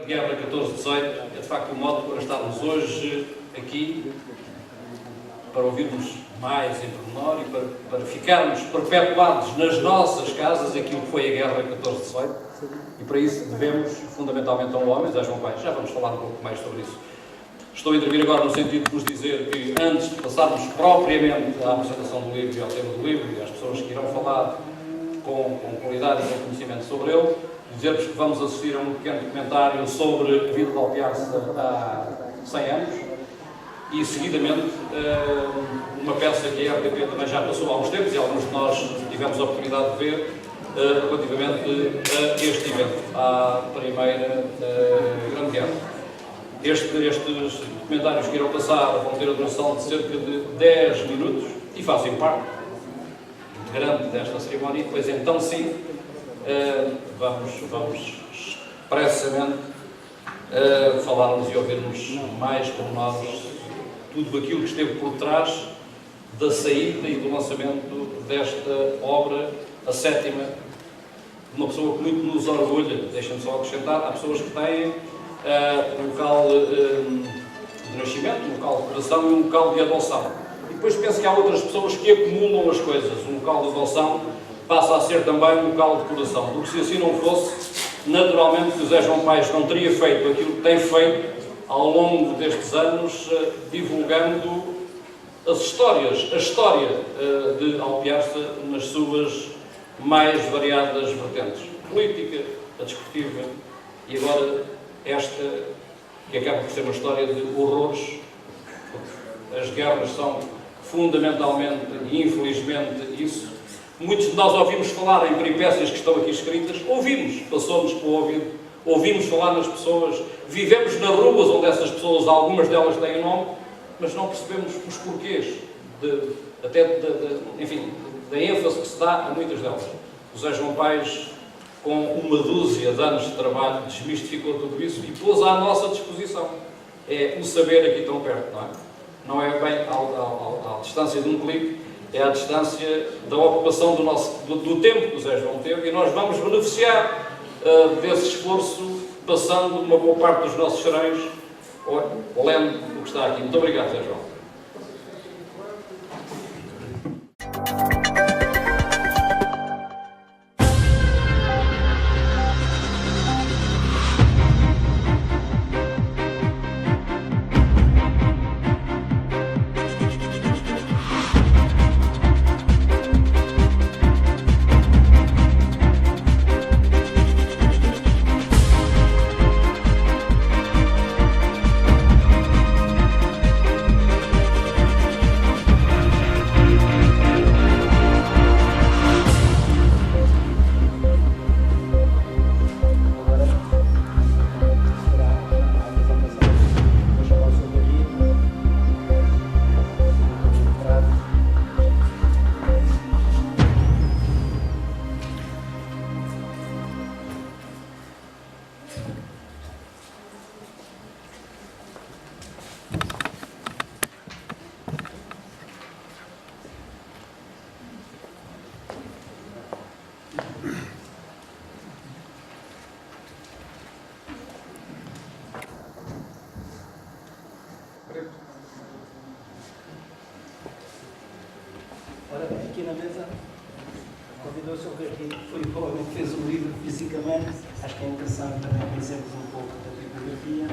Guerra 14-18 é de facto o mote para estarmos hoje aqui, para ouvirmos mais em pormenor e para ficarmos perpetuados nas nossas casas aquilo que foi a Guerra 14-18, e para isso devemos fundamentalmente a um homem, José João Paes. Já vamos falar um pouco mais sobre isso. Estou a intervir agora no sentido de vos dizer que, antes de passarmos propriamente à apresentação do livro e ao tema do livro e às pessoas que irão falar com qualidade e com conhecimento sobre ele, dizer-vos que vamos assistir a um pequeno documentário sobre a vida de Alpiarça há 100 anos e, seguidamente, uma peça que a RTP também já passou há uns tempos e alguns de nós tivemos a oportunidade de ver relativamente a este evento, à Primeira Grande Guerra. Estes documentários que irão passar vão ter a duração de cerca de 10 minutos e fazem parte integrante desta cerimónia. Pois então, sim, vamos expressamente falarmos e ouvirmos mais pormenores tudo aquilo que esteve por trás da saída e do lançamento desta obra, a sétima, de uma pessoa que muito nos orgulha. Deixem-me só acrescentar, há pessoas que têm um local de nascimento, um local de coração e um local de adoção. E depois penso que há outras pessoas que acumulam as coisas. Um local de adoção passa a ser também um local de coração. Porque se assim não fosse, naturalmente o José João Paes não teria feito aquilo que tem feito ao longo destes anos, divulgando as histórias, a história de Alpiarça nas suas mais variadas vertentes. A política, a desportiva e agora esta, que acaba por ser uma história de horrores. As guerras são fundamentalmente e infelizmente isso. Muitos de nós ouvimos falar em peripécias que estão aqui escritas, ouvimos, passou-nos pelo ouvido, ouvimos falar nas pessoas, vivemos nas ruas onde essas pessoas, algumas delas têm nome, mas não percebemos os porquês, enfim, da ênfase que se dá a muitas delas. O José João Paes, com uma dúzia de anos de trabalho, desmistificou tudo isso e pôs à nossa disposição. É o saber aqui tão perto, não é? Não é bem à distância de um clique, é à distância da ocupação do tempo que o José João teve, e nós vamos beneficiar desse esforço, passando uma boa parte dos nossos serões, lendo o que está aqui. Muito obrigado, José João. Ora bem, aqui na mesa convidou-se a ver que foi o homem que fez o livro fisicamente. Acho que é interessante também conhecermos um pouco da tipografia.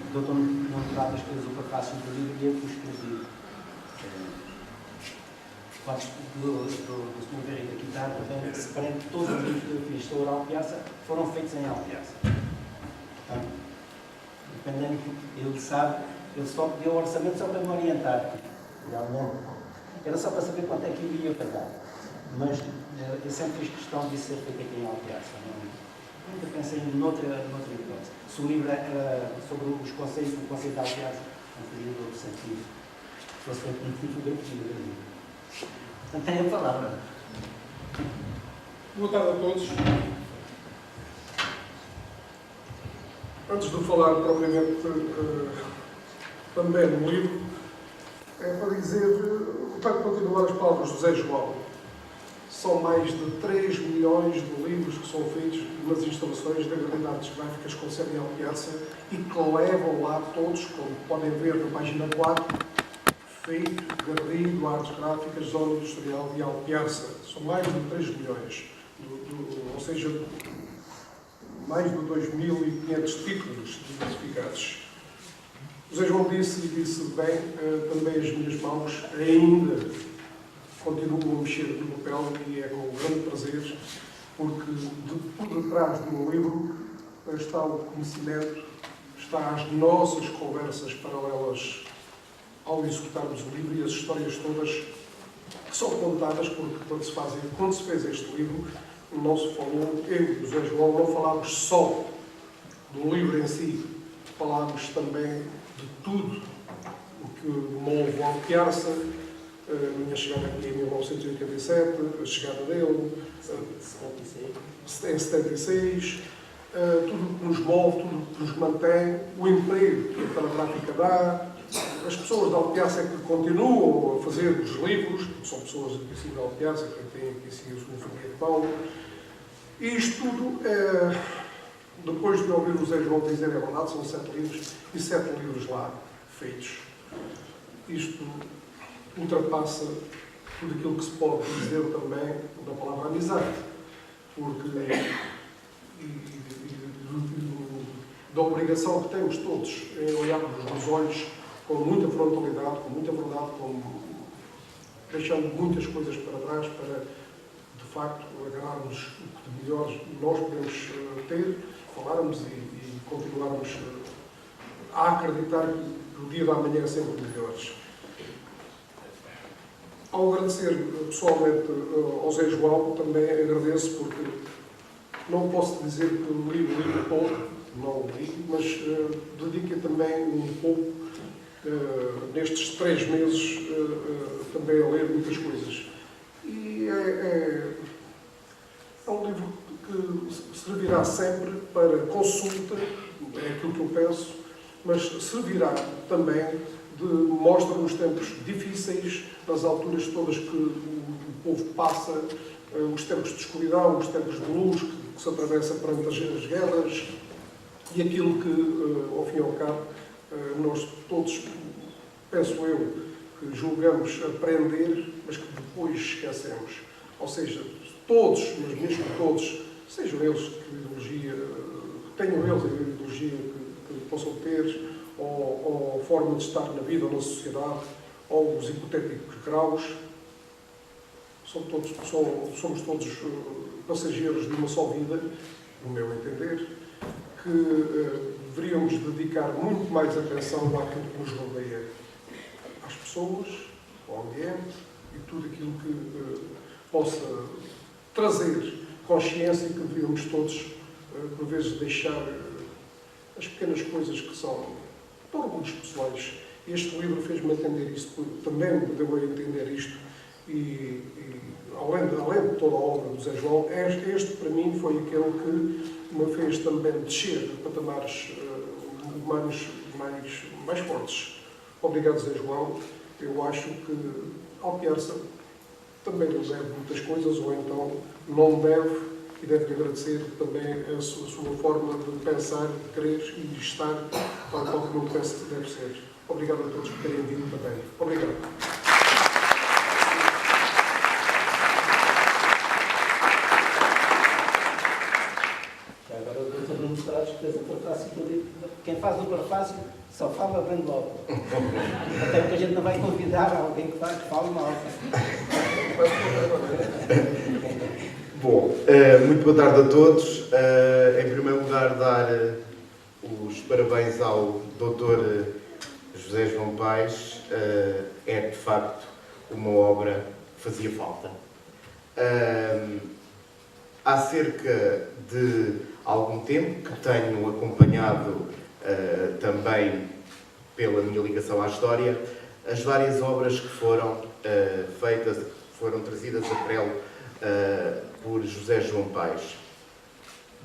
O Dr. Monteiradas fez o prefácio do livro e eu que o escrevi. Quantos do Sr. Henrique aqui está, também separei todos os livros que eu fiz sobre Alpiarça foram feitos em Alpiarça. Portanto, dependendo, ele sabe, ele só pediu o orçamento só para me orientar. Realmente. Era só para saber quanto é que eu ia pagar. Mas eu sempre fiz questão de ser feito aqui em Alpiarça. Nunca pensei noutra hipótese. Se o livro era sobre os conceitos, o conceito de Alpiarça, não fazia outro sentido. Se fosse feito muito fotografia. Portanto, tem a palavra. Boa tarde a todos. Antes de falar propriamente também no livro, é para dizer, para continuar as palavras do José João. São mais de 3 milhões de livros que são feitos nas instalações da Galeria de Artes Gráficas com sede em Alpiarça e que levam lá todos, como podem ver na página 4, feito Galeria de Artes Gráficas, Zona Industrial de Alpiarça. São mais de 3 milhões, ou seja, mais de 2.500 títulos diversificados. O José João disse bem, também as minhas mãos ainda continuam a mexer no papel e é com grande prazer, porque por detrás do meu livro está o conhecimento, está as nossas conversas paralelas ao executarmos o livro e as histórias todas que são contadas, porque quando se fez este livro, não se falou, eu e o José João não falámos só do livro em si, falámos também de tudo o que me levou a Alpiarça, a minha chegada aqui em 1987, a chegada dele, em 76, tudo que nos move, tudo que nos mantém, o emprego que a Telegráfica dá, as pessoas da Alpiarça que continuam a fazer os livros, porque são pessoas aqui assim da Alpiarça, que têm aqui assim a sua família de pau. E isto tudo, depois de ouvir o Zé João dizer, é verdade, são 7 livros, e 7 livros lá feitos. Isto ultrapassa tudo aquilo que se pode dizer também da palavra amizade, porque da obrigação que temos todos em olharmos nos olhos com muita frontalidade, com muita verdade, deixando muitas coisas para trás para, de facto, agarrarmos o que de melhor nós podemos ter, falarmos e continuarmos a acreditar que o dia da manhã é sempre melhor. Ao agradecer pessoalmente ao Zé João, também agradeço porque não posso dizer que li o livro todo, não li, mas dediquei também um pouco, nestes 3 meses, também a ler muitas coisas. E é um livro que servirá sempre para consulta, é aquilo que eu penso, mas servirá também de mostra nos tempos difíceis, nas alturas todas que o povo passa, os tempos de escuridão, os tempos de luz que se atravessa perante as guerras e aquilo que, ao fim e ao cabo, nós todos, penso eu, que julgamos aprender, mas que depois esquecemos. Ou seja, todos, mas mesmo todos, sejam eles que ideologia, tenham eles a ideologia que possam ter, ou a forma de estar na vida ou na sociedade, ou os hipotéticos graus, somos todos passageiros de uma só vida, no meu entender, que deveríamos dedicar muito mais atenção àquilo que nos rodeia, às pessoas, ao ambiente e tudo aquilo que possa trazer consciência e que deveríamos todos, por vezes, deixar as pequenas coisas que são de orgulhos pessoais. Este livro fez-me entender isto, também me deu a entender isto, e além de toda a obra do Zé João, este para mim foi aquele que me fez também descer a patamares humanos mais fortes. Obrigado, Zé João. Eu acho que Alpiarça também nos deve muitas coisas, ou então não deve, e deve agradecer também a sua forma de pensar, de querer e de estar, tal como eu penso que deve ser. Obrigado a todos por terem vindo também. Obrigado. Já agora o doutor Nuno Stratos fez a prefácio que eu digo, quem faz o prefácio só fala bem logo. Até porque a gente não vai convidar alguém que fale mal. Bom, muito boa tarde a todos. Em primeiro lugar, dar os parabéns ao Dr. José João Paes. É, de facto, uma obra que fazia falta. Há cerca de algum tempo que tenho acompanhado também, pela minha ligação à história, as várias obras que foram feitas, que foram trazidas a prelo por José João Paes.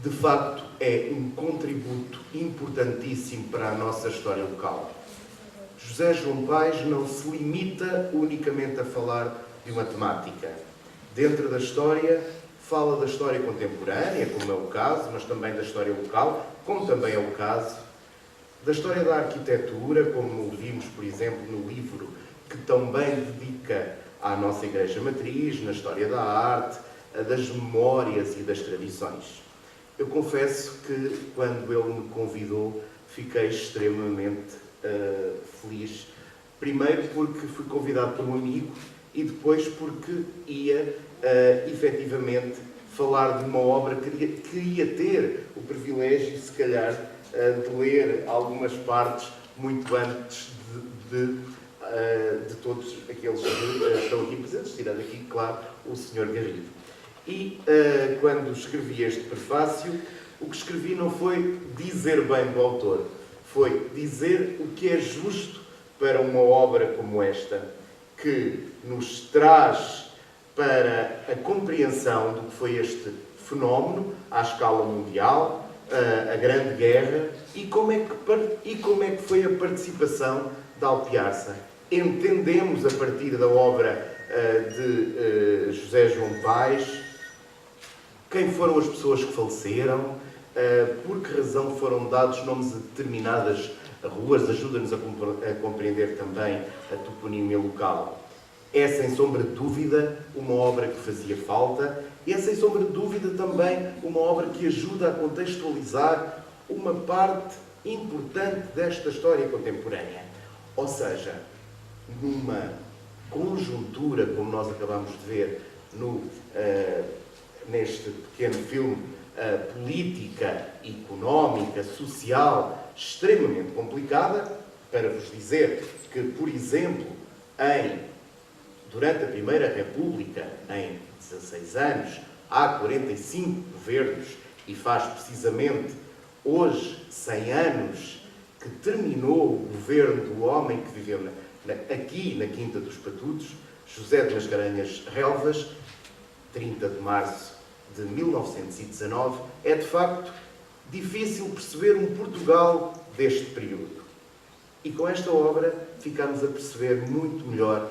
De facto, é um contributo importantíssimo para a nossa história local. José João Paes não se limita unicamente a falar de uma temática. Dentro da história, fala da história contemporânea, como é o caso, mas também da história local, como também é o caso da história da arquitetura, como vimos, por exemplo, no livro que também dedica à nossa Igreja Matriz, na história da arte, das memórias e das tradições. Eu confesso que, quando ele me convidou, fiquei extremamente feliz. Primeiro porque fui convidado por um amigo e depois porque ia, efetivamente, falar de uma obra que ia ter o privilégio, se calhar, de ler algumas partes muito antes de todos aqueles que estão aqui presentes, tirando aqui, claro, o Sr. Garrido. E quando escrevi este prefácio, o que escrevi não foi dizer bem do autor, foi dizer o que é justo para uma obra como esta, que nos traz para a compreensão do que foi este fenómeno à escala mundial, a Grande Guerra, e como é que foi a participação da Alpiarça. Entendemos, a partir da obra de José João Paes, quem foram as pessoas que faleceram, por que razão foram dados nomes a determinadas ruas, ajuda-nos a compreender também a toponímia local. É, sem sombra de dúvida, uma obra que fazia falta, e é, sem sombra de dúvida, também uma obra que ajuda a contextualizar uma parte importante desta história contemporânea. Ou seja, numa conjuntura, como nós acabamos de ver neste pequeno filme, política, económica, social, extremamente complicada, para vos dizer que, por exemplo, durante a Primeira República, em 16 anos, há 45 governos, e faz precisamente hoje 100 anos que terminou o governo do homem que viveu aqui na Quinta dos Patudos, José de Mascarenhas Relvas, 30 de março de 1919, é de facto difícil perceber um Portugal deste período. E com esta obra ficamos a perceber muito melhor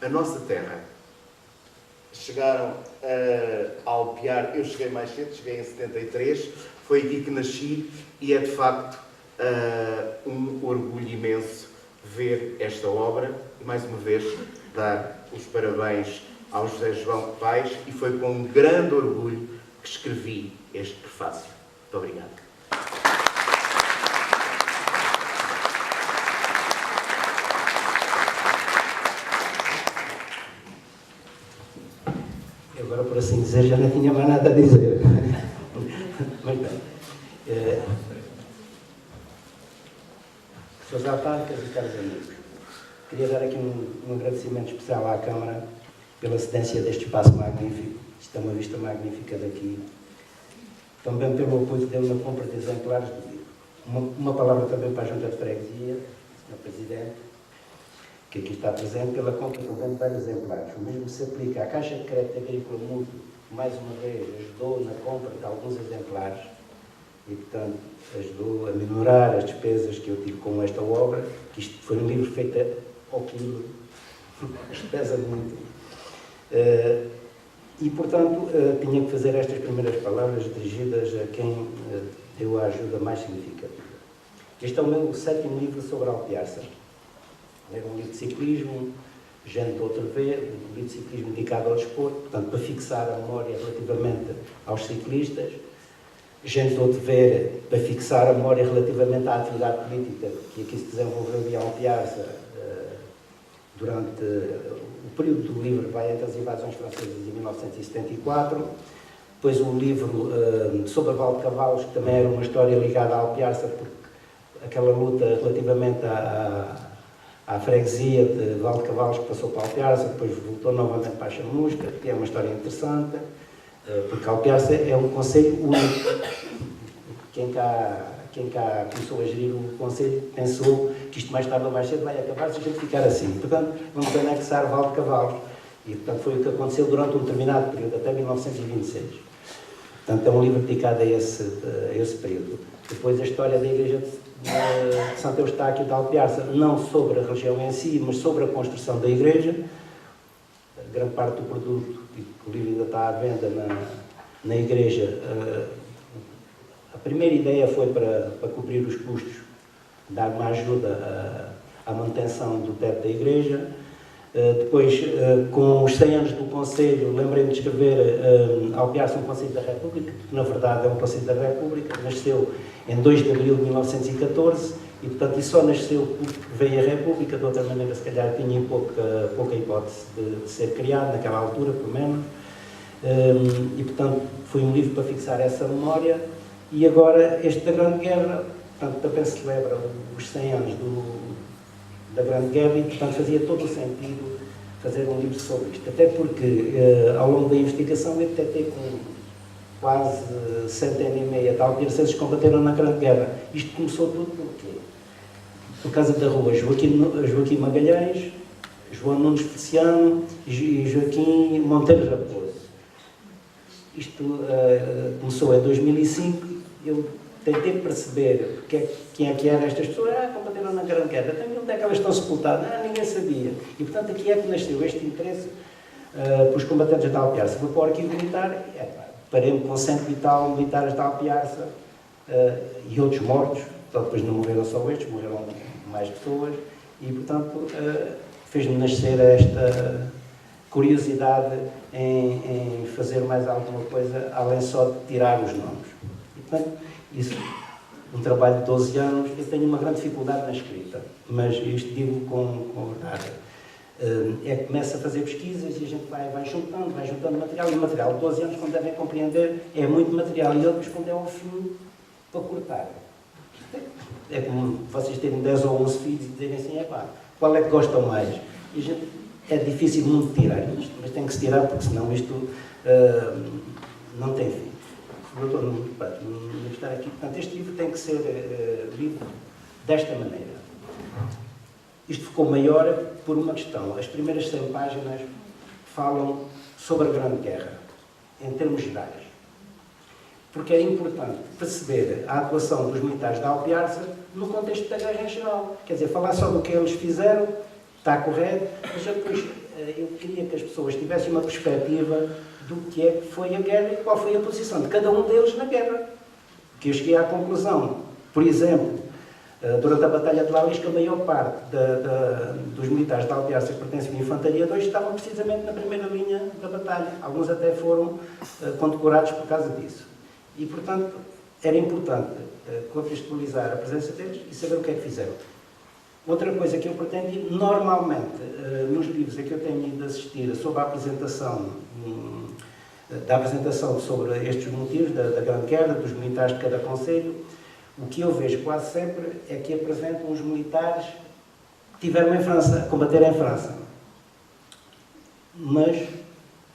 a nossa terra. Chegaram a Alpiar, eu cheguei mais cedo, cheguei em 73, foi aqui que nasci e é de facto um orgulho imenso ver esta obra e, mais uma vez, dar os parabéns ao José João Paes, e foi com um grande orgulho que escrevi este prefácio. Muito obrigado. Agora, por assim dizer, já não tinha mais nada a dizer. Muito bem. Senhores autárquicos e caros amigos, queria dar aqui um agradecimento especial à Câmara pela cedência deste espaço magnífico. Isto é uma vista magnífica daqui. Também pelo apoio dele na compra de exemplares do livro. Uma palavra também para a Junta de Freguesia, Sr. Presidente, que aqui está presente, pela compra também de vários exemplares. O mesmo se aplica à Caixa de Crédito Agrícola Mútuo, que mais uma vez ajudou na compra de alguns exemplares e, portanto, ajudou a minorar as despesas que eu tive com esta obra, que isto foi um livro feito ao quilo, isto pesa muito. E, portanto, tinha que fazer estas primeiras palavras dirigidas a quem deu a ajuda mais significativa. Este é o meu 7º livro sobre a Alpiarça. É um livro de ciclismo, gente outra vez, um livro de ciclismo dedicado ao desporto, portanto, para fixar a memória relativamente aos ciclistas. Gente outra vez, para fixar a memória relativamente à atividade política que aqui se desenvolveu em Alpiarça durante o período do livro, vai entre as invasões francesas em 1974. Depois um livro sobre a Val de Cavalos, que também era uma história ligada à Alpiarça, porque aquela luta relativamente à freguesia de Val de Cavalos que passou para a Alpiarça, depois voltou novamente para a Chamusca, que é uma história interessante, porque a Alpiarça é um concelho único. Quem cá começou a gerir o concelho pensou que isto mais tarde ou mais cedo vai acabar se a gente ficar assim. Portanto, vamos anexar Val de Cavalos. E, portanto, foi o que aconteceu durante um determinado período, até 1926. Portanto, é um livro dedicado a esse período. Depois, a história da Igreja de Santo Eustáquio de Alpiarça, não sobre a religião em si, mas sobre a construção da Igreja. grande parte do produto, e que o livro ainda está à venda na igreja. A primeira ideia foi para cobrir os custos, dar uma ajuda à manutenção do teto da igreja. Depois, com os 100 anos do Conselho, lembrei-me de escrever ao Piarça um Conselho da República, que na verdade é um Conselho da República, nasceu em 2 de abril de 1914 e, portanto, e só nasceu porque veio a República, de outra maneira, se calhar, tinha pouca hipótese de ser criado, naquela altura, pelo menos. E, portanto, foi um livro para fixar essa memória. E agora, este da Grande Guerra, portanto, também celebra os 100 anos da Grande Guerra e, portanto, fazia todo o sentido fazer um livro sobre isto. Até porque, ao longo da investigação, eu detectei com quase 100 de alpiarcenses que combateram na Grande Guerra. Isto começou tudo por quê? Por causa da rua Joaquim Magalhães, João Nunes Feliciano e Joaquim Monteiro Raposo. Isto começou em 2005. Eu tentei perceber quem é que eram estas pessoas. Combateram na Grande Guerra. Também onde é que elas estão sepultadas? Ninguém sabia. E, portanto, aqui é que nasceu este interesse pelos combatentes da Alpiarça. Fui para o arquivo militar, parei-me com 100 e tal militares da Alpiarça e outros mortos. Então, depois não morreram só estes, morreram mais pessoas. E, portanto, fez-me nascer esta curiosidade em fazer mais alguma coisa, além só de tirar os nomes. E, portanto, isso, um trabalho de 12 anos, eu tenho uma grande dificuldade na escrita, mas isto digo com verdade. É que começa a fazer pesquisas e a gente vai juntando material, e o material de 12 anos, como devem compreender, é muito material, e depois, quando é ao fim, para cortar. É como vocês terem 10 ou 11 filhos e dizerem assim, qual é que gostam mais? E a gente, é difícil muito tirar isto, mas tem que se tirar, porque senão isto não tem fim. O doutor não está aqui. Portanto, este livro tem que ser lido desta maneira. Isto ficou maior por uma questão. As primeiras 100 páginas falam sobre a Grande Guerra, em termos gerais. Porque é importante perceber a atuação dos militares da Alpiarça no contexto da guerra em geral. Quer dizer, falar só do que eles fizeram, está correto, mas depois eu queria que as pessoas tivessem uma perspectiva do que é que foi a guerra e qual foi a posição de cada um deles na guerra. Que eu cheguei à conclusão, por exemplo, durante a Batalha de La Lisca, a maior parte dos militares da Alpiarça que pertencem à Infantaria 2 estavam precisamente na primeira linha da batalha. Alguns até foram condecorados por causa disso. E, portanto, era importante contextualizar a presença deles e saber o que é que fizeram. Outra coisa que eu pretendi, normalmente, nos livros a que eu tenho ido assistir sobre a apresentação, sobre estes motivos da Grande Guerra, dos militares de cada concelho, o que eu vejo quase sempre é que apresentam os militares que estiveram em França, a combater em França. Mas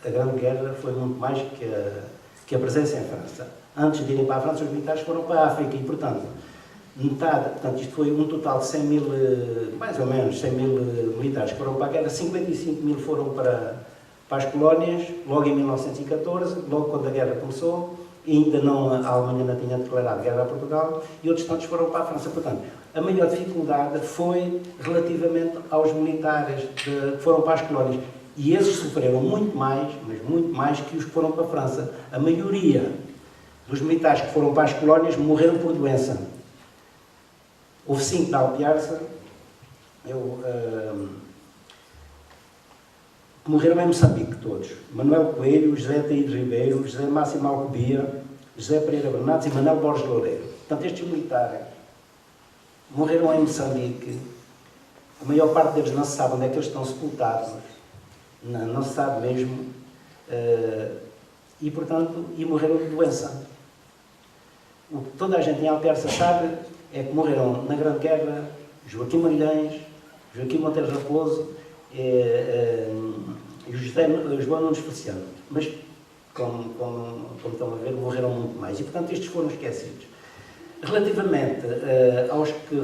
a Grande Guerra foi muito mais que a presença em França. Antes de irem para a França, os militares foram para a África e, portanto, portanto, isto foi um total de 100 mil, mais ou menos, 100 mil militares que foram para a guerra, 55 mil foram para as colónias, logo em 1914, logo quando a guerra começou, e ainda não, a Alemanha não tinha declarado guerra a Portugal, e outros tantos foram para a França. Portanto, a maior dificuldade foi relativamente aos militares que foram para as colónias. E esses sofreram muito mais, mas muito mais que os que foram para a França. A maioria dos militares que foram para as colónias morreram por doença. Houve 5 da Alpiarça, que morreram em Moçambique todos. Manuel Coelho, José Taíde Ribeiro, José Máximo Alcobia, José Pereira Bernardes e Manuel Borges Loureiro. Portanto, estes militares morreram em Moçambique. A maior parte deles não se sabe onde é que eles estão sepultados. Não se sabe mesmo. E, portanto, morreram de doença. O que toda a gente em Alpiarça sabe é que morreram na Grande Guerra Joaquim Magalhães, Joaquim Monteiro Raposo e João Nunes Feliciano. Mas, como estão a ver, morreram muito mais. E, portanto, estes foram esquecidos. Relativamente aos que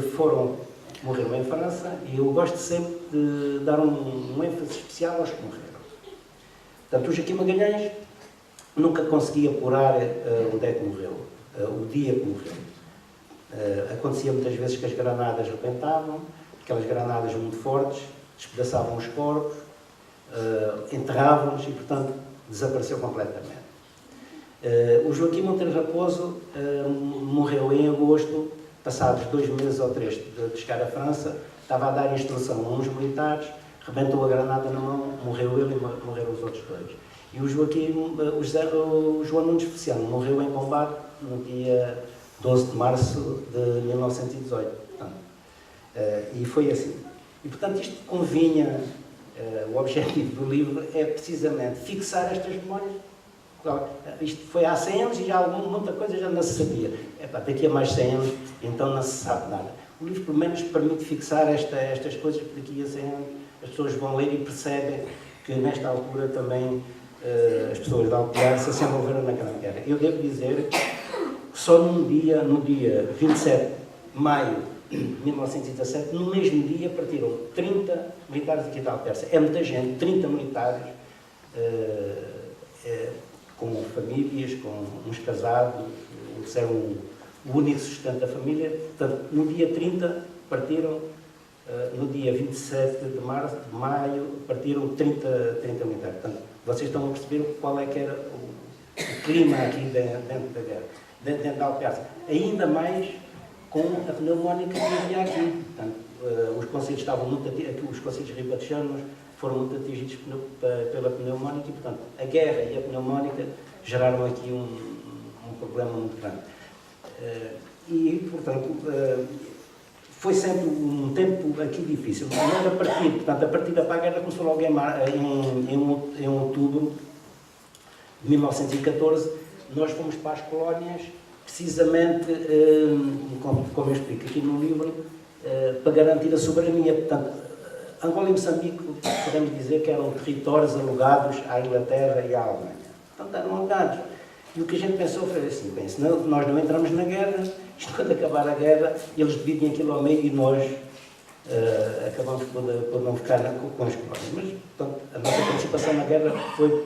morreram em França, eu gosto sempre de dar um ênfase especial aos que morreram. Portanto, o Joaquim Magalhães nunca consegui apurar onde é que morreu, o dia que morreu. Acontecia muitas vezes que as granadas rebentavam, aquelas granadas muito fortes, despedaçavam os corpos, enterravam-nos e, portanto, desapareceu completamente. O Joaquim Monteiro Raposo morreu em agosto, passados 2 meses ou 3 de chegar à França, estava a dar instrução a uns militares, rebentou a granada na mão, morreu ele e morreram os outros 2. E o João Nunes Feliciano morreu em combate no dia 12 de março de 1918. Portanto, e foi assim. E, portanto, isto convinha, o objetivo do livro é precisamente fixar estas memórias. Isto foi há 100 anos e já muita coisa já não se sabia. Daqui a mais 100 anos, então não se sabe nada. O livro, pelo menos, permite fixar estas coisas, porque daqui a 100 anos as pessoas vão ler e percebem que, nesta altura, também as pessoas da Alpiarça se envolveram naquela guerra. Eu devo dizer que só no dia 27 de maio de 1917, no mesmo dia, partiram 30 militares aqui da Alpiarça. É muita gente, 30 militares, com famílias, com uns casados, eles eram o único sustento da família. Portanto, no dia 30 partiram, no dia 27 de maio, partiram 30 militares. Portanto, vocês estão a perceber qual é que era o clima aqui dentro da guerra, dentro da Alpiarça. Ainda mais com a pneumónica que havia aqui. Portanto, os concelhos estavam muito os concelhos ribatejanos foram muito atingidos pela pneumónica e, portanto, a guerra e a pneumónica geraram aqui um problema muito grande. E, portanto, foi sempre um tempo aqui difícil. A partir da guerra começou logo em outubro de 1914, nós fomos para as colónias, precisamente, como eu explico aqui no livro, para garantir a soberania. Portanto, Angola e Moçambique, podemos dizer que eram territórios alugados à Inglaterra e à Alemanha. Portanto, eram alugados. E o que a gente pensou foi assim, bem, se nós não entramos na guerra, isto quando acabar a guerra, eles dividem aquilo ao meio e nós acabamos por não ficar com as colónias. Mas, portanto, a nossa participação na guerra foi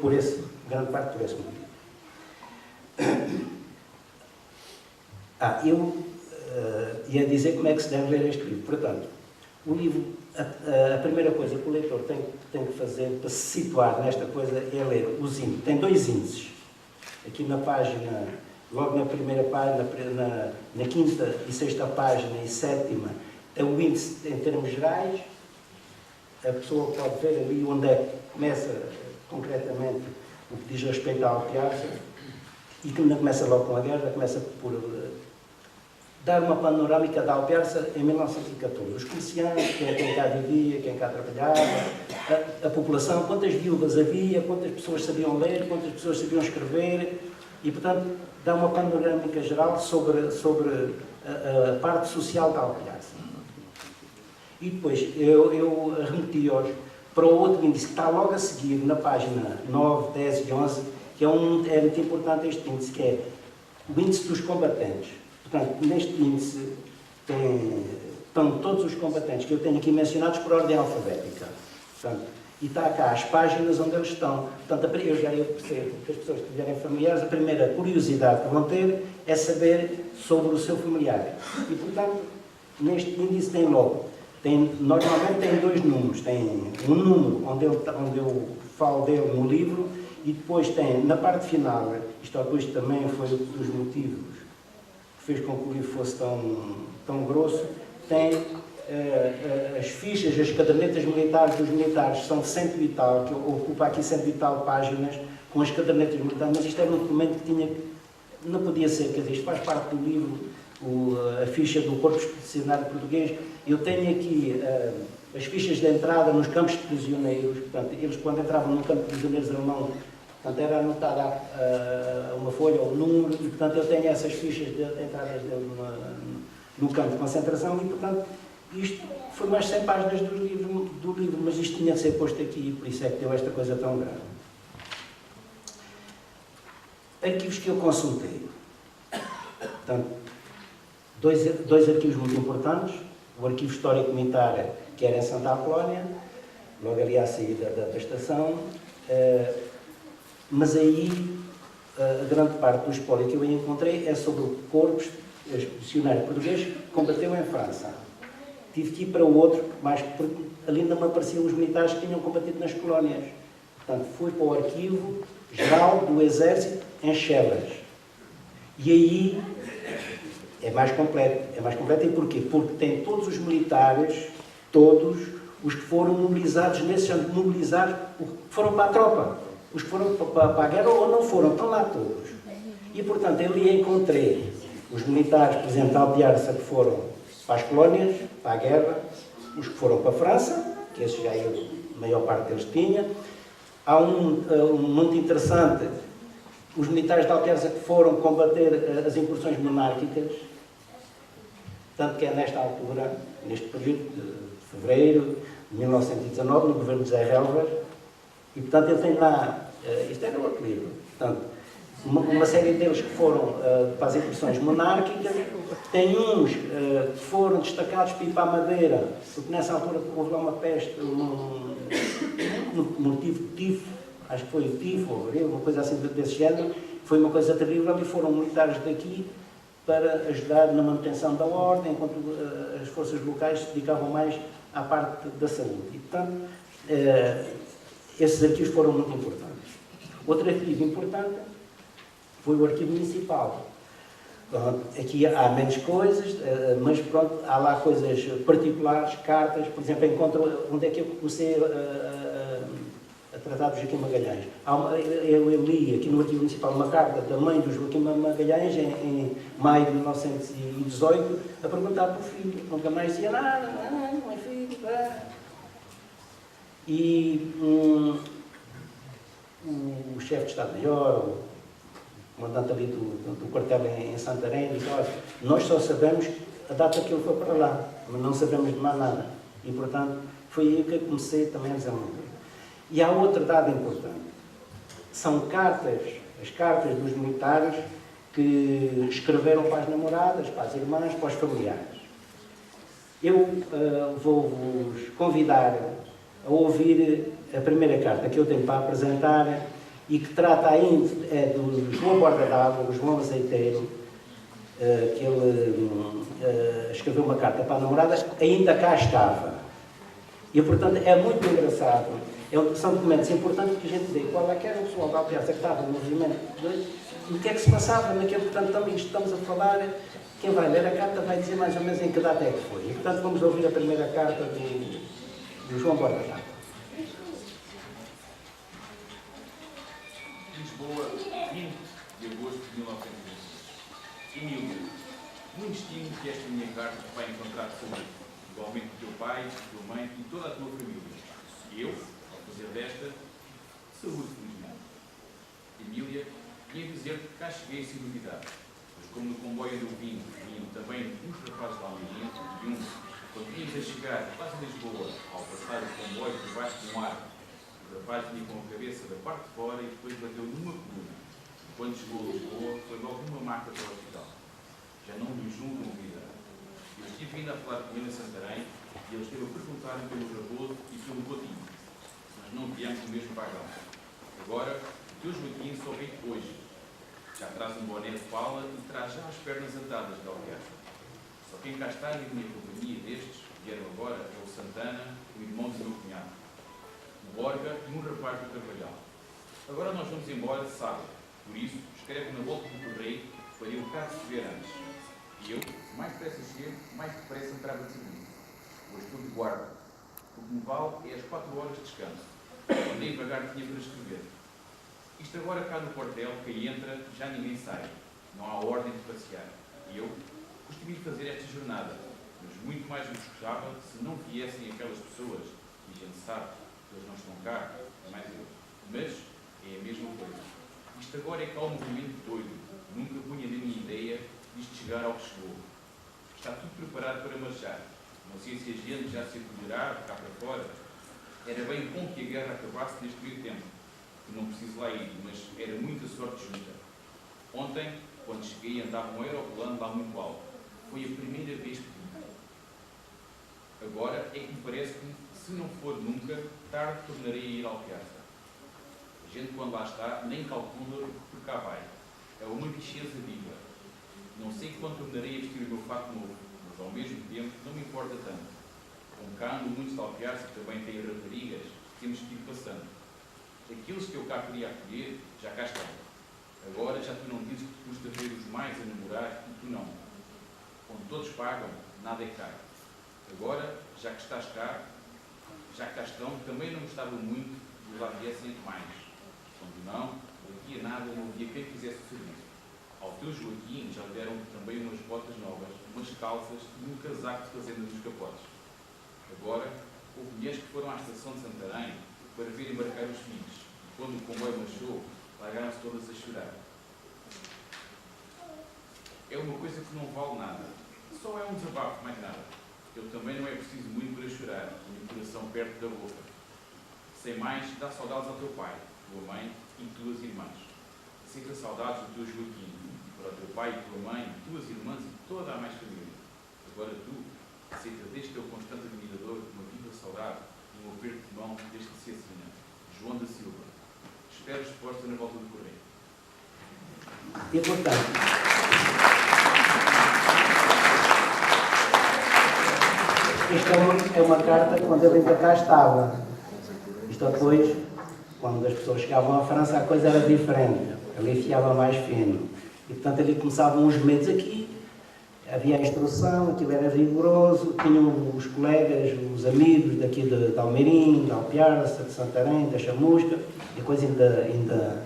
grande parte por esse motivo. Eu ia dizer como é que se deve ler este livro. Portanto, o livro, a primeira coisa que o leitor tem que fazer para se situar nesta coisa é ler os índices. Tem 2 índices. Aqui na página, logo na primeira página, na 5ª e 6ª página e 7ª, é o índice em termos gerais. A pessoa pode ver ali onde é que começa concretamente o que diz respeito à Alpiarça e que não começa logo com a guerra, começa por dar uma panorâmica da Alpiarça em 1914. Os comerciantes, quem cá vivia, quem cá trabalhava, a população, quantas viúvas havia, quantas pessoas sabiam ler, quantas pessoas sabiam escrever e, portanto, dá uma panorâmica geral sobre a parte social da Alpiarça. E depois eu remeti hoje para o outro índice que está logo a seguir na página 9, 10 e 11, que é muito importante este índice, que é o índice dos combatentes. Portanto, neste índice estão todos os combatentes que eu tenho aqui mencionados por ordem alfabética. Portanto, e está cá as páginas onde eles estão. Portanto, eu percebo que as pessoas que estiverem familiares, a primeira curiosidade que vão ter é saber sobre o seu familiar. E, portanto, neste índice tem logo, normalmente tem 2 números. Tem um número onde eu falo dele no livro e depois tem, na parte final, isto depois também foi um dos motivos fez com que o livro fosse tão grosso, tem as fichas, as cadernetas militares dos militares, são 100 e tal, que ocupa aqui 100 e tal páginas, com as cadernetas militares, mas isto era um documento que não podia ser, quer dizer, isto faz parte do livro, a ficha do Corpo Expedicionário Português. Eu tenho aqui as fichas de entrada nos campos de prisioneiros, portanto, eles quando entravam no campo de prisioneiros alemão, portanto, era anotada uma folha ou um número, e, portanto, eu tenho essas fichas de entradas dele no campo de concentração, e, portanto, isto foi mais 100 páginas do livro, mas isto tinha de ser posto aqui, e por isso é que deu esta coisa tão grande. Arquivos que eu consultei. Portanto, dois arquivos muito importantes, o Arquivo Histórico Militar, que era em Santa Apolónia, logo ali à saída da estação, mas aí a grande parte do espólio que eu encontrei é sobre o Corpo Expedicionário Português que combateu em França. tive que ir para o outro, mas porque ali ainda me apareciam os militares que tinham combatido nas colónias. Portanto, fui para o Arquivo Geral do Exército em Chevras. E aí é mais completo. É mais completo e porquê? Porque tem todos os militares, todos os que foram mobilizados nesse ano, mobilizados, foram para a tropa. Os que foram para a guerra ou não foram, estão lá todos. E, portanto, ali encontrei os militares, por exemplo, da Alpiarça, que foram para as colónias, para a guerra, os que foram para a França, que esses já a maior parte deles tinha. Há um muito interessante, os militares da Alpiarça que foram combater as incursões monárquicas, tanto que é nesta altura, neste período de fevereiro de 1919, no governo de Zé Relvas, e, portanto, ele tem lá, isto era outro livro, portanto, uma série deles que foram para as incursões monárquicas, tem uns que foram destacados para ir para a Madeira, porque nessa altura houve lá uma peste, um motivo de tifo, acho que foi o tifo, ou uma coisa assim desse género, foi uma coisa terrível e foram militares daqui para ajudar na manutenção da ordem, enquanto as forças locais se dedicavam mais à parte da saúde. E, portanto, esses arquivos foram muito importantes. Outro arquivo importante foi o arquivo municipal. Pronto, aqui há menos coisas, mas pronto, há lá coisas particulares, cartas, por exemplo, encontro onde é que eu comecei a tratar do Joaquim Magalhães. Eu li aqui no arquivo municipal uma carta da mãe do Joaquim Magalhães em maio de 1918 a perguntar por filho. Nunca mais dizia nada, não é filho. E o chefe de Estado-Maior, o comandante ali do quartel em Santarém, disse: olha, nós só sabemos a data que ele foi para lá, mas não sabemos de mais nada. E, portanto, foi aí que eu comecei também a desenvolver. E há outra data importante. São cartas, as cartas dos militares que escreveram para as namoradas, para as irmãs, para os familiares. Eu vou-vos convidar a ouvir a primeira carta que eu tenho para apresentar e que trata ainda do João Borda d'Água, do João Azeiteiro, que ele escreveu uma carta para a namorada, ainda cá estava. E, portanto, é muito engraçado. São documentos importantes que a gente vê qual é que era o pessoal da Alpiarça que estava no movimento e o que é que se passava naquele. Portanto, também estamos a falar, quem vai ler a carta vai dizer mais ou menos em que data é que foi. E, portanto, vamos ouvir a primeira carta do João Borda d'Água. Lisboa, 20 de agosto de 1920. Emília, muito estimo que esta minha carta te vai encontrar de saúde, igualmente o teu pai, a tua mãe e toda a tua família. Eu, ao fazer desta, saúde felizmente. Emília, ia dizer-te que cá cheguei sem novidade, pois como no comboio do vinho vinham também uns rapazes da Almeida e um, quando vinhas a chegar quase a Lisboa, ao passar o comboio debaixo de um arco, o rapaz vinha com a cabeça da parte de fora e depois bateu numa coluna. Quando chegou a Lisboa, foi logo numa maca para o hospital. Já não lhe julgam vida. Eu estive ainda a falar com ele em Santarém e ele esteve a perguntar-me pelo Raposo e pelo Botinho. Mas não viemos do mesmo vagão. Agora, o teu Joaquim só vem hoje. Já traz um boné de pala e traz já as pernas atadas de Alpiarça. Só quem cá está na minha companhia destes, vieram agora, é o Santana, o irmão do meu cunhado, o Borga e um rapaz do Carvalhal. Agora nós vamos embora sábado. Por isso, escreve na volta do correio para eu cá receber antes. E eu, mais depressa chego, mais depressa entrava de segundo. Hoje estou de guarda. O que me vale é as 4 horas de descanso. Nem devagar tinha para escrever. Isto agora cá no quartel, quem entra, já ninguém sai. Não há ordem de passear. E eu costumo ir fazer esta jornada. Mas muito mais me gostava se não viessem aquelas pessoas. E a gente sabe que eles não estão cá, é mais eu. Mas é a mesma coisa. Isto agora é cá um movimento doido. Nunca punha na minha ideia isto chegar ao que chegou. Está tudo preparado para marchar. Não sei se a gente já se apoderará cá para fora. Era bem bom que a guerra acabasse neste meio tempo. Que não preciso lá ir, mas era muita sorte junta. Ontem, quando cheguei, andava um aeroplano lá muito alto. Foi a primeira vez que vi. Agora é que me parece que, se não for nunca, tarde tornarei a ir ao Alpiarça. A gente, quando lá está, nem calcula por cá vai. É uma bicheza viva. Não sei quando tornarei a vestir o meu fato novo, mas ao mesmo tempo não me importa tanto. Como cá no mundo de Alpiarça também tem raparigas, temos que ir passando. Aqueles que eu cá queria acolher, já cá estão. Agora já tu não dizes que te custa ver os mais a namorar e tu não. Onde todos pagam, nada é caro. Agora, já que estás cá, já que cá estão, também não gostava muito de lá viessem mais. Quando não havia nada, não havia quem fizesse o serviço. Ao teu Joaquim já lhe deram também umas botas novas, umas calças e um casaco de fazenda dos capotes. Agora, houve mulheres que foram à estação de Santarém para ver embarcar os filhos. E quando o comboio marchou, largaram-se todas a chorar. É uma coisa que não vale nada. Só é um desabafo, mais nada. Eu também não é preciso muito para chorar, com o coração perto da boca. Sem mais, dá saudades ao teu pai, tua mãe e tuas irmãs. Sinta saudades do teu Joaquim, para o teu pai e tua mãe, tuas irmãs e toda a mais família. Agora tu, sinta deste teu constante admirador uma viva saudade e um aperto de mão desde que se assina, João da Silva. Espero resposta na volta do correio. E portanto, isto é uma carta quando ele ainda cá estava. Isto depois, quando as pessoas chegavam à França, a coisa era diferente. Ele enfiava mais fino. E portanto ali começavam os medos aqui. Havia a instrução, aquilo era rigoroso, tinham os colegas, os amigos daqui de Almeirim, de Alpiarça, de Santarém, da Chamusca, e a coisa ainda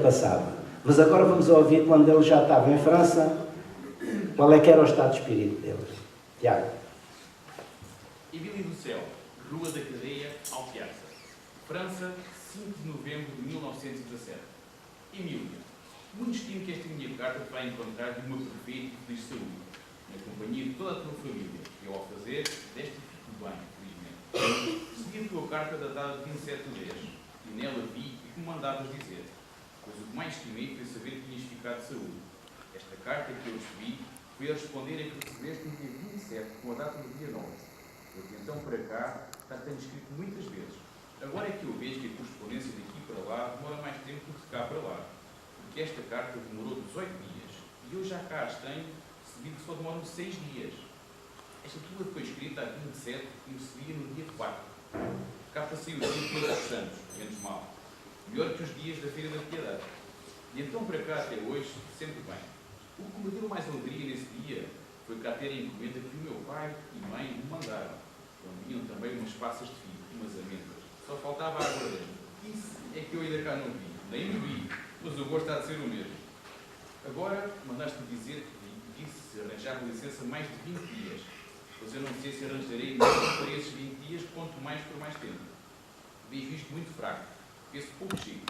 passava. Mas agora vamos ouvir, quando ele já estava em França, qual é que era o estado de espírito dele. Tiago. Emílio do Céu, Rua da Cadeia, Alpiarça. França, 5 de novembro de 1917. Emílio, muito estimo que esta minha carta te vai encontrar de uma perfeita e feliz saúde, na companhia de toda a tua família. Eu, ao fazer, deste fico bem, felizmente. Recebi a tua carta datada de 27 de 10, e nela vi o que me mandavas dizer, pois o que mais estimei foi saber que tinhas ficado de saúde. Esta carta que eu recebi foi a responder a que recebeste no dia 27, com a data do dia 9. Eu, de então para cá, já tenho escrito muitas vezes. Agora é que eu vejo que a correspondência daqui para lá demora mais tempo do que de cá para lá. Porque esta carta demorou 18 dias e eu já cá as tenho recebido que só demoram 6 dias. Esta tua foi escrita a 27 e recebia no dia 4. Cá passei o dia todos os santos, menos mal. Melhor que os dias da Feira da Piedade. E então para cá até hoje, sempre bem. O que me deu mais alegria nesse dia foi cá ter a encomenda que o meu pai e mãe me mandaram. Onde vinham também umas passas de figo, umas amêndoas. Só faltava a aguardente. Isso é que eu ainda cá não vi, nem bebi, mas o gosto há de ser o mesmo. Agora, mandaste-me dizer que disse arranjar licença mais de 20 dias, pois eu não sei se arranjarei mesmo para esses 20 dias, quanto mais por mais tempo. Vejo isto muito fraco, esse pouco chico.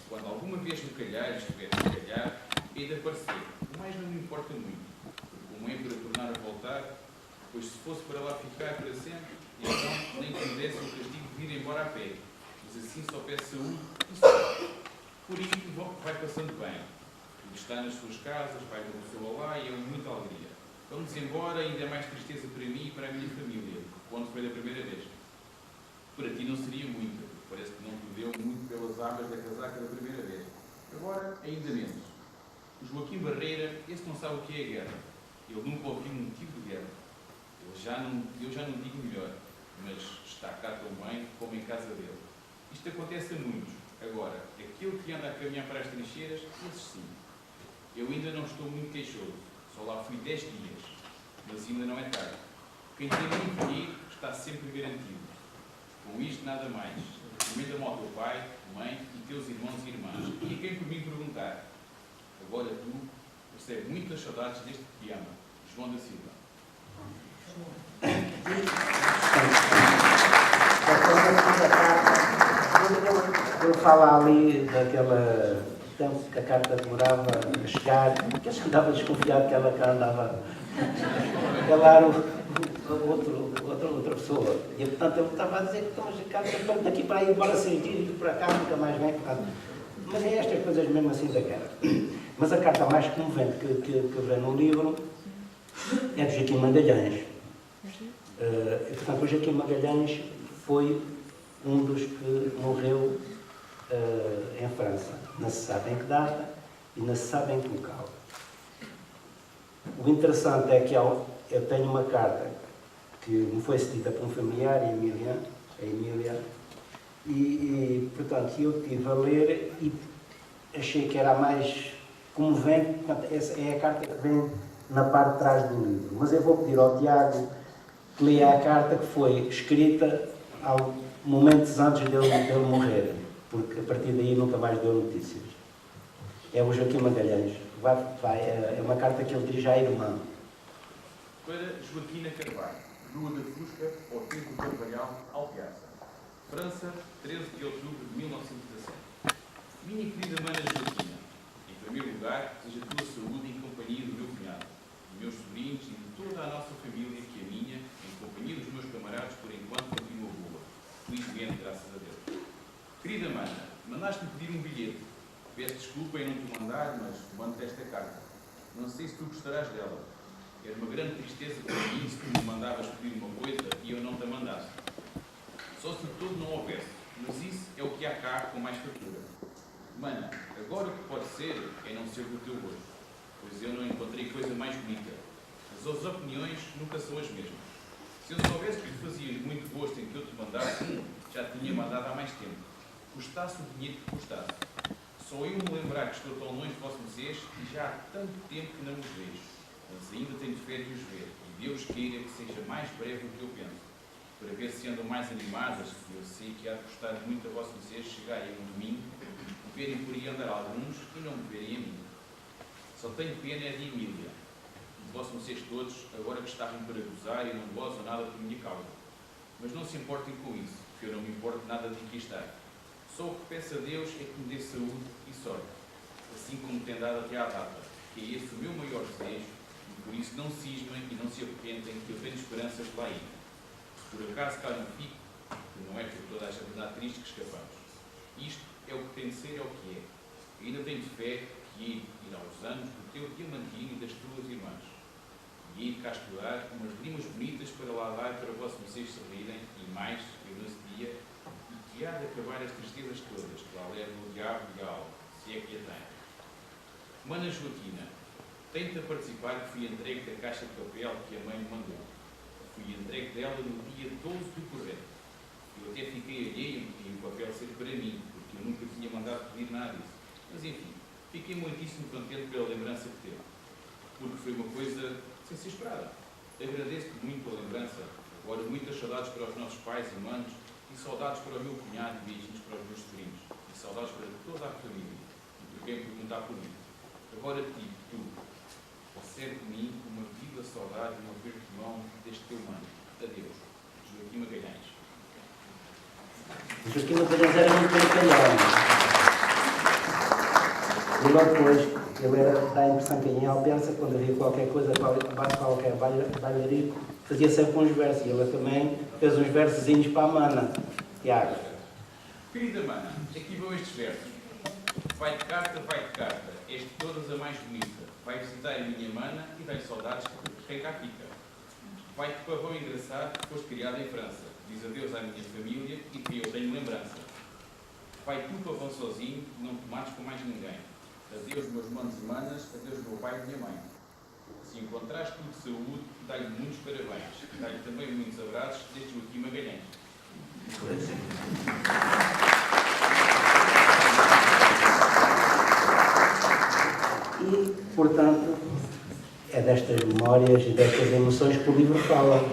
Quando alguma vez me calhar, estiver a calhar, hei de aparecer. O mais não me importa muito, porque como é para tornar a voltar, pois se fosse para lá ficar para sempre, então nem que me desse o castigo de vir embora a pé. Mas assim só peço saúde e sorte. Por isto vai passando bem. Tudo está nas suas casas, vai no seu olá e é muita alegria. Vamos embora, ainda é mais tristeza para mim e para a minha família, quando foi da primeira vez. Para ti não seria muita, porque parece que não te deu muito pelas abas da casaca da primeira vez. Agora, ainda menos. O Joaquim Barreira, esse não sabe o que é guerra. Ele nunca ouviu um motivo de guerra. Eu já não digo melhor, mas está cá tão bem como em casa dele. Isto acontece a muitos. Agora, aquele que anda a caminhar para as trincheiras, esse sim. Eu ainda não estou muito queixoso. Só lá fui 10 dias. Mas ainda não é tarde. Quem tem muito dinheiro está sempre garantido. Com isto, nada mais. Recomenda-me ao teu pai, mãe e teus irmãos e irmãs. E a quem por mim perguntar. Agora tu recebe muitas saudades deste que te ama, João da Silva. Ele fala ali daquela tempo que a carta demorava a chegar, que ele andava desconfiado que ela cá andava. Ela era outra pessoa. E portanto ele estava a dizer que estamos a carta daqui para aí, embora seja dias, para cá nunca mais vem. Mas é estas coisas mesmo assim da guerra. Mas a carta mais comovente que vem no livro é de Joaquim Magalhães. E, portanto, o Joaquim Magalhães foi um dos que morreu em França. Não se sabe em que data e não se sabe em que local. O interessante é que eu tenho uma carta que me foi cedida por um familiar, a Emília, e portanto, eu estive a ler e achei que era a mais comovente. Portanto, essa é a carta que vem na parte de trás do livro. Mas eu vou pedir ao Tiago que leia a carta que foi escrita momentos antes dele morrer, porque a partir daí nunca mais deu notícias. É o Joaquim Magalhães. É uma carta que ele diz à irmã. Para Joaquina Carvalho, Rua da Fusca, ao Tempo do Carvalhal, Alpiaça. França, 13 de outubro de 1917. Minha querida mana Joaquina, em primeiro lugar, desejo a tua saúde em companhia do meu cunhado, dos meus sobrinhos e de toda a nossa família, que a minha, em companhia dos meus camaradas, por enquanto continua boa. Felizmente, graças a Deus. Querida mana, mandaste-me pedir um bilhete. Peço desculpa em não te mandar, mas mando-te esta carta. Não sei se tu gostarás dela. Era uma grande tristeza para mim se tu me mandavas pedir uma coisa e eu não te a mandasse. Só se de todo não houvesse, mas isso é o que há cá com mais fartura. Mana, agora o que pode ser é não ser do teu gosto, pois eu não encontrei coisa mais bonita. As opiniões nunca são as mesmas. Se eu soubesse que lhe fazia muito gosto em que eu te mandasse, já te tinha mandado há mais tempo. Custasse o dinheiro que custasse. Só eu me lembrar que estou tão longe de vós vocês e já há tanto tempo que não os vejo. Mas ainda tenho fé de os ver, e Deus queira que seja mais breve do que eu penso, para ver se andam mais animadas, e eu sei que há de custar muito a vós vocês chegarem um domingo, verem por aí andar alguns e não me verem a mim. Só tenho pena é de Emília, de vós vocês todos, agora que estavam para gozar e não gozam nada por minha causa. Mas não se importem com isso, porque eu não me importo nada de aqui estar. Só o que peço a Deus é que me dê saúde e sorte, assim como tem dado até à data, que é esse o meu maior desejo, e por isso não cismem e não se arrepentem, que eu tenho esperanças de lá ir. Se por acaso cá não fico, que não é por toda esta verdade triste que escapamos. Isto é o que tem de ser, é o que é. Ainda tenho fé que irá aos anos do teu Diamantino e das tuas irmãs. E ir cá estudar umas rimas bonitas para lá dar para vós vocês se rirem, e mais, eu nesse dia, e que há de acabar as tristezas todas, que lá levam o diabo e a alma, se é que a tem. Mana Joaquina, tenta participar que fui entregue da caixa de papel que a mãe me mandou. Fui entregue dela no dia 12 do corrente. Eu até fiquei alheio e o papel ser para mim, porque eu nunca tinha mandado pedir nada disso. Mas enfim, fiquei muitíssimo contente pela lembrança que teve, porque foi uma coisa sem ser esperada. Agradeço-te muito a lembrança, agora muitas saudades para os nossos pais e manos, e saudades para o meu cunhado e beijinhos para os meus sobrinhos, e saudades para toda a família, e por quem perguntar por mim. Agora te digo, tu, recebe de mim uma viva saudade e um aperto de mão deste teu mano. Adeus. Joaquim Magalhães. O Joaquim Magalhães era muito brincalhão. E logo depois, ele dá a impressão que em Alpensa, quando havia qualquer coisa, qualquer bailarico, fazia sempre uns versos. E ele também fez uns versozinhos para a mana. Tiago. Querida mana, aqui vão estes versos. Vai de carta, és de todas a mais bonita. Vai visitar a minha mana e dá-lhe saudades de quem cá fica. Vai de pavão engraçado, que foste criado em França. Diz adeus à minha família e que eu tenho lembrança. Vai tu, pavão sozinho, não te mates com mais ninguém. Adeus, meus manos e manas, adeus, meu pai e minha mãe. Se encontrares tudo de saúde, dá-lhe muitos parabéns. Dá-lhe também muitos abraços desde Joaquim Magalhães. E, portanto, é destas memórias e destas emoções que o livro fala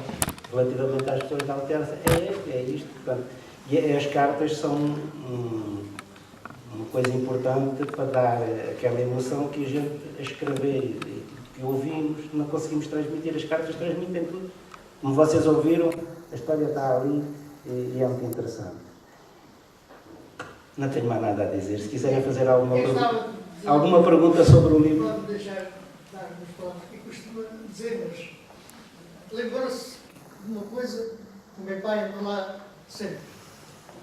relativamente às pessoas da Alpensa. É isto, portanto. E as cartas são uma coisa importante para dar aquela emoção que a gente, a escrever e que ouvimos, não conseguimos transmitir. As cartas transmitem tudo. Como vocês ouviram, a história está ali e é muito interessante. Não tenho mais nada a dizer. Se quiserem fazer alguma pergunta sobre o livro. Pode deixar dar nos pontos que costuma dizer, mas lembrou-se de uma coisa que o meu pai me falava sempre.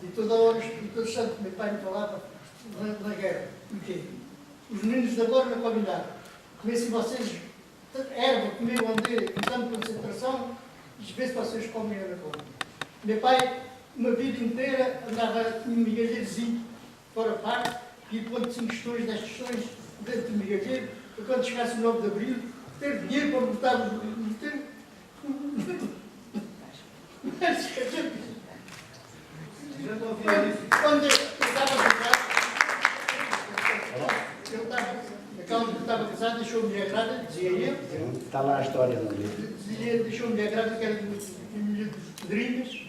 E toda hora, e todo santo, o meu pai me falava na guerra. Porquê? Os meninos de agora não comem nada. Comecem vocês erva, comer bandeira, com tanta concentração, vê se vocês comem a coisa. Meu pai, uma vida inteira, andava, tinha um migalheirozinho fora parte, e quando tinha questões das questões dentro do migalheiro, quando chegasse o 9 de Abril, ter dinheiro para botar no tempo. casar, deixou-me a grada, dizia ele. Está lá a história no livro. Dizia, deixou-me a grada, que era de Pedrinhas.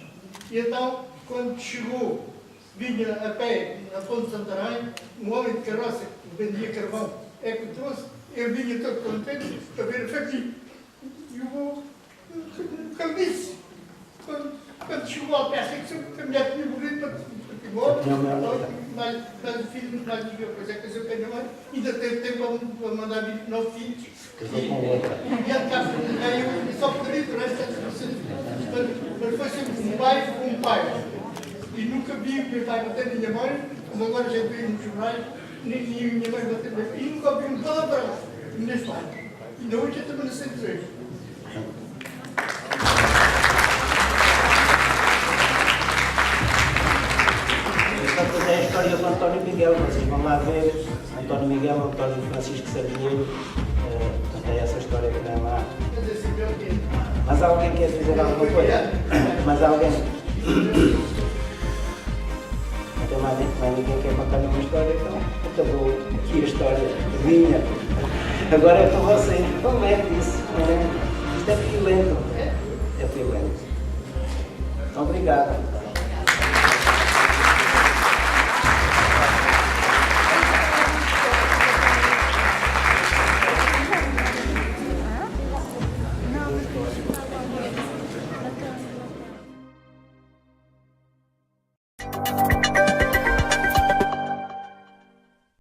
E então, quando chegou, vinha a pé na Ponte de Santarém, um homem de carroça que vendia carvão, é que o trouxe, eu vinha todo contente para ver a família. E o que disse, quando chegou ao pé, assim que a mulher tinha morrido para Timor, mas o filho mais de pois é que casou com a minha mãe, ainda teve tempo para mandar vir 9 filhos. Casou com outra. E a casa, eu só poderia o resto mas foi sempre um pai com um pai. E nunca vi o meu pai bater a minha mãe, como agora já vi nos jornais, nem a minha mãe bater a minha mãe. E nunca ouvi um palavrão neste pai. Ainda hoje eu também não sei dizer. Depois é a história do António Miguel, vocês vão lá ver António Miguel, António Francisco Sardinheiro, portanto é essa história que vem lá. Mas alguém quer dizer alguma coisa? Mas alguém? Não tem mais ninguém quer contar nenhuma história, então acabou aqui a história minha. Agora é para vocês, como é que isso? Isto é violento. É violento. Obrigado.